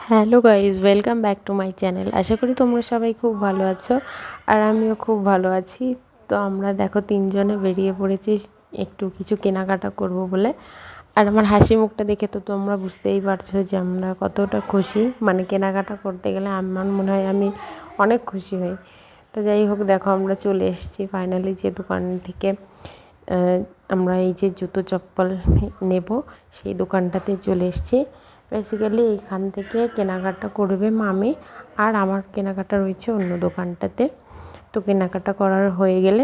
Hello guys, welcome back to my channel. আশা করি তোমরা সবাই খুব ভালো আছো আর আমিও খুব ভালো আছি। তো আমরা দেখো তিনজনে বেরিয়ে পড়েছি একটু কিছু কেনাকাটা করব বলে। আর আমার হাসি মুখটা দেখে তো তোমরা বুঝতেই পারছো যে আমরা কতটা খুশি। মানে কেনাকাটা করতে গেলে আমার মনে হয় আমি অনেক খুশি হই। তো যাই হোক, দেখো আমরা চলে এসেছি ফাইনালি যে দোকান থেকে আমরা এই যে জুতো চপ্পল নেব সেই দোকানটাতে চলে এসেছি। বেসিক্যালি এইখান থেকে কেনাকাটা করবে মামি, আর আমার কেনাকাটা রয়েছে অন্য দোকানটাতে। তো কেনাকাটা করার হয়ে গেলে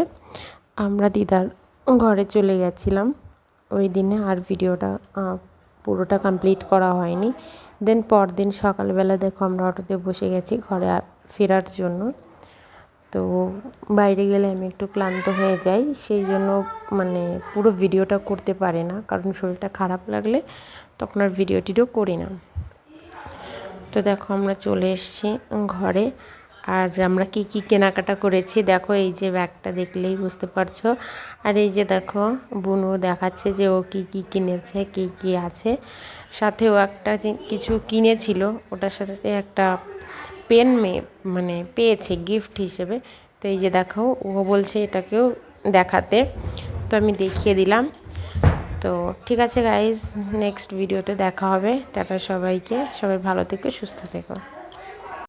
আমরা দিদার ঘরে চলে গেছিলাম ওই দিনে। আর ভিডিওটা পুরোটা কমপ্লিট করা হয়নি। দেন পরদিন সকালবেলা দেখো আমরা অটোতে বসে গেছি ঘরে ফেরার জন্য। তো বাইরে গেলে আমি একটু ক্লান্ত হয়ে যাই, সেই জন্য মানে পুরো ভিডিওটা করতে পারি না, কারণ শরীরটা খারাপ লাগলে তখন আর ভিডিও করি না। তো দেখো আমরা চলে এসেছি ঘরে। আর আমরা কি কি কেনাকাটা করেছি দেখো, এই যে ব্যাগটা দেখলেই বুঝতে পারছো। আর এই যে দেখো বুনু দেখাচ্ছে যে ও কি কি কিনেছে, কি কি আছে। সাথেও একটা কিছু কিনেছিল, ওটার সাথে একটা পেন মানে পেয়েছে গিফট হিসেবে। তো এই যে দেখো ও বলছে এটাকেও দেখাতে, তো আমি দেখিয়ে দিলাম। তো ঠিক আছে গাইজ, নেক্সট ভিডিওতে দেখা হবে। টাটা সবাইকে, সবাই ভালো থেকো, সুস্থ থেকো।